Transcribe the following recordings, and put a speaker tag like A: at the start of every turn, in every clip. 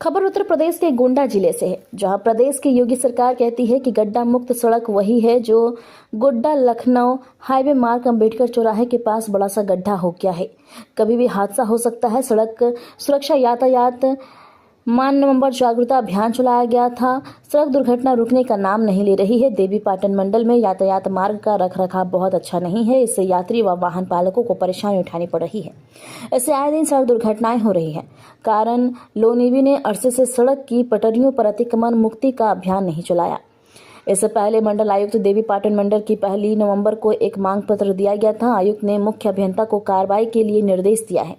A: खबर उत्तर प्रदेश के गोंडा जिले से है, जहां प्रदेश की योगी सरकार कहती है कि गड्ढा मुक्त सड़क वही है जो गोड्डा लखनऊ हाईवे मार्ग अंबेडकर चौराहे के पास बड़ा सा गड्ढा हो गया है। कभी भी हादसा हो सकता है। सड़क सुरक्षा यातायात मान नवंबर जागरूकता अभियान चलाया गया था। सड़क दुर्घटना रुकने का नाम नहीं ले रही है। देवीपाटन मंडल में यातायात मार्ग का रखरखाव बहुत अच्छा नहीं है। इससे यात्री व वाहन पालकों को परेशानी उठानी पड़ रही है। इससे आए दिन सड़क दुर्घटनाएं हो रही है। कारण लोनीवी ने अरसे से सड़क की पटरियों पर अतिक्रमण मुक्ति का अभियान नहीं चलाया। इससे पहले मंडल आयुक्त देवीपाटन मंडल की 1 नवंबर को एक मांग पत्र दिया गया था। आयुक्त ने मुख्य अभियंता को कार्रवाई के लिए निर्देश दिया है।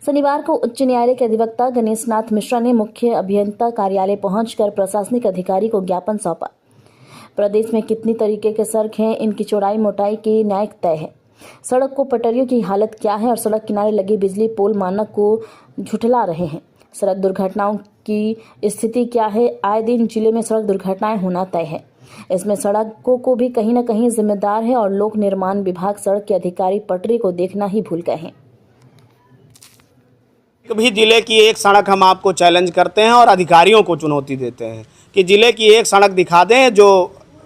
A: शनिवार को उच्च न्यायालय के अधिवक्ता गणेश नाथ मिश्रा ने मुख्य अभियंता कार्यालय पहुंचकर प्रशासनिक अधिकारी को ज्ञापन सौंपा। प्रदेश में कितनी तरीके के सड़क हैं, इनकी चौड़ाई मोटाई की न्याय तय है। सड़क को पटरियों की हालत क्या है और सड़क किनारे लगे बिजली पोल मानक को झुठला रहे हैं। सड़क दुर्घटनाओं की स्थिति क्या है। आए दिन जिले में सड़क दुर्घटनाएं होना तय है। इसमें सड़कों को भी कहीं न कहीं जिम्मेदार है और लोक निर्माण विभाग सड़क के अधिकारी पटरी को देखना ही भूल गए हैं।
B: भी जिले की एक सड़क हम आपको चैलेंज करते हैं और अधिकारियों को चुनौती देते हैं कि जिले की एक सड़क दिखा दें जो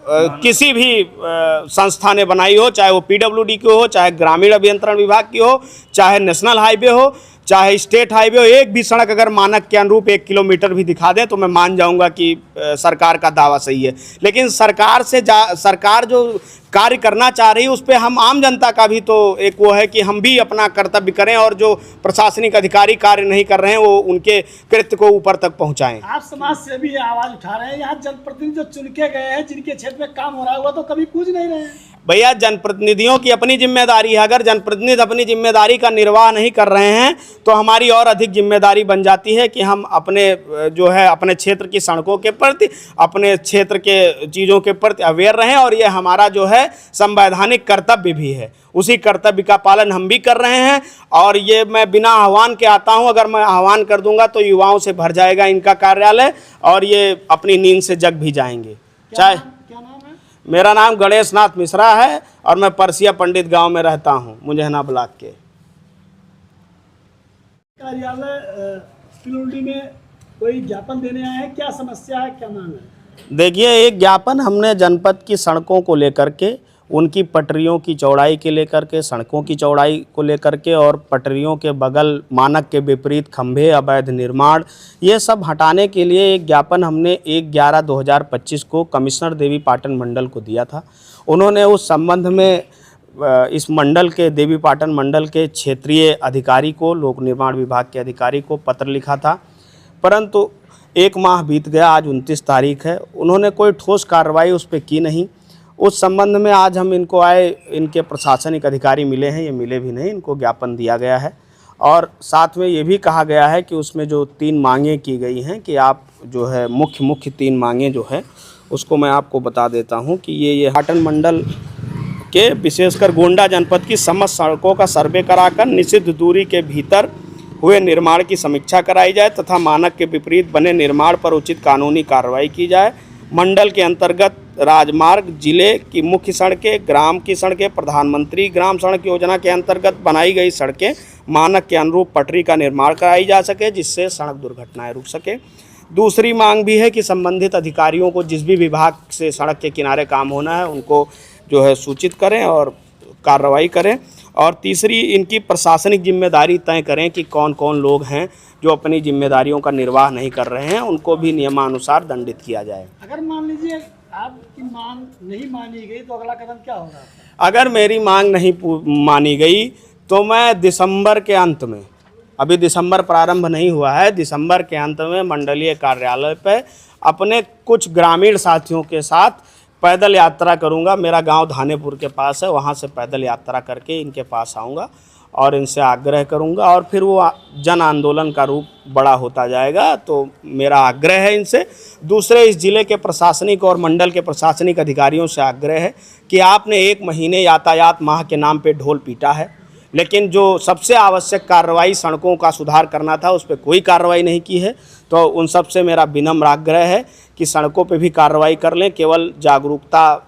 B: किसी भी संस्था ने बनाई हो, चाहे वो पीडब्ल्यूडी की हो, चाहे ग्रामीण अभियंत्रण विभाग की हो, चाहे नेशनल हाईवे हो, चाहे स्टेट हाईवे हो। एक भी सड़क अगर मानक के अनुरूप 1 किलोमीटर भी दिखा दें तो मैं मान जाऊंगा कि सरकार का दावा सही है। लेकिन सरकार जो कार्य करना चाह रही है उस पर हम आम जनता का भी तो एक वो है कि हम भी अपना कर्तव्य करें और जो प्रशासनिक अधिकारी कार्य नहीं कर रहे हैं वो उनके कृत्य को ऊपर तक पहुंचाएं।
C: आप समाज से भी आवाज उठा रहे हैं। यहाँ जनप्रतिनिधि जो चुन के गए हैं, जिनके क्षेत्र में काम हो रहा हुआ तो कभी पूछ नहीं रहे हैं।
B: भैया, जनप्रतिनिधियों की अपनी जिम्मेदारी है। अगर जनप्रतिनिधि अपनी जिम्मेदारी का निर्वाह नहीं कर रहे हैं तो हमारी और अधिक जिम्मेदारी बन जाती है कि हम अपने जो है अपने क्षेत्र की सड़कों के प्रति, अपने क्षेत्र के चीज़ों के प्रति अवेयर रहें। और ये हमारा जो है संवैधानिक कर्तव्य भी है। उसी कर्तव्य का पालन हम भी कर रहे हैं। और ये मैं बिना आह्वान के आता हूँ। अगर मैं आह्वान कर दूंगा तो युवाओं से भर जाएगा इनका कार्यालय और ये अपनी नींद से जग भी जाएंगे। चाहे मेरा नाम गणेश नाथ मिश्रा है और मैं परसिया पंडित गांव में रहता हूं, मुंझेना ब्लॉक के।
C: कार्यालय पिलुंडी में कोई ज्ञापन देने आए हैं, क्या समस्या है, क्या मांग है?
B: देखिए, एक ज्ञापन हमने जनपद की सड़कों को लेकर के, उनकी पटरियों की चौड़ाई के लेकर के, सड़कों की चौड़ाई को लेकर के और पटरियों के बगल मानक के विपरीत खंभे, अवैध निर्माण, ये सब हटाने के लिए एक ज्ञापन हमने 1/11/2025 को कमिश्नर देवीपाटन मंडल को दिया था। उन्होंने उस संबंध में इस मंडल के देवीपाटन मंडल के क्षेत्रीय अधिकारी को, लोक निर्माण विभाग के अधिकारी को पत्र लिखा था। परंतु 1 माह बीत गया, आज 29 तारीख है, उन्होंने कोई ठोस कार्रवाई उस पर की नहीं। उस संबंध में आज हम इनको आए, इनके प्रशासनिक अधिकारी मिले हैं, ये मिले भी नहीं, इनको ज्ञापन दिया गया है। और साथ में ये भी कहा गया है कि उसमें जो 3 मांगें की गई हैं कि आप जो है मुख्य 3 मांगें जो है उसको मैं आपको बता देता हूं कि ये पाटन मंडल के विशेषकर गोंडा जनपद की समस्त सड़कों का सर्वे कराकर निषिद्ध दूरी के भीतर हुए निर्माण की समीक्षा कराई जाए तथा मानक के विपरीत बने निर्माण पर उचित कानूनी कार्रवाई की जाए। मंडल के अंतर्गत राजमार्ग, जिले की मुख्य सड़कें, ग्राम की सड़कें, प्रधानमंत्री ग्राम सड़क योजना के अंतर्गत बनाई गई सड़कें मानक के अनुरूप पटरी का निर्माण कराई जा सके, जिससे सड़क दुर्घटनाएं रुक सके। दूसरी मांग भी है कि संबंधित अधिकारियों को जिस भी विभाग से सड़क के किनारे काम होना है उनको जो है सूचित करें और कार्रवाई करें। और तीसरी, इनकी प्रशासनिक जिम्मेदारी तय करें कि कौन कौन लोग हैं जो अपनी जिम्मेदारियों का निर्वाह नहीं कर रहे हैं, उनको भी नियमानुसार दंडित किया जाए।
C: अगर मान लीजिए आपकी मांग नहीं मानी गई तो अगला कदम क्या होगा?
B: अगर मेरी मांग नहीं मानी गई तो मैं दिसंबर के अंत में, अभी दिसंबर प्रारंभ नहीं हुआ है, दिसंबर के अंत में मंडलीय कार्यालय पे अपने कुछ ग्रामीण साथियों के साथ पैदल यात्रा करूंगा। मेरा गांव धानेपुर के पास है, वहां से पैदल यात्रा करके इनके पास आऊंगा और इनसे आग्रह करूंगा और फिर वो जन आंदोलन का रूप बड़ा होता जाएगा। तो मेरा आग्रह है इनसे। दूसरे, इस ज़िले के प्रशासनिक और मंडल के प्रशासनिक अधिकारियों से आग्रह है कि आपने 1 महीने यातायात माह के नाम पे ढोल पीटा है, लेकिन जो सबसे आवश्यक कार्रवाई सड़कों का सुधार करना था उस पर कोई कार्रवाई नहीं की है। तो उन सब से मेरा विनम्र आग्रह है कि सड़कों पे भी कार्रवाई कर लें। केवल जागरूकता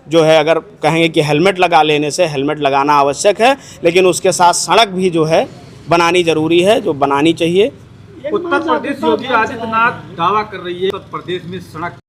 B: जो है, अगर कहेंगे कि हेलमेट लगा लेने से, हेलमेट लगाना आवश्यक है, लेकिन उसके साथ सड़क भी जो है बनानी ज़रूरी है, जो बनानी चाहिए।
C: एक
D: उत्तर
C: मार्च
D: प्रदेश
C: आपके
D: योगी
C: साथ
D: आदित्यनाथ दावा कर रही है उत्तर प्रदेश में सड़क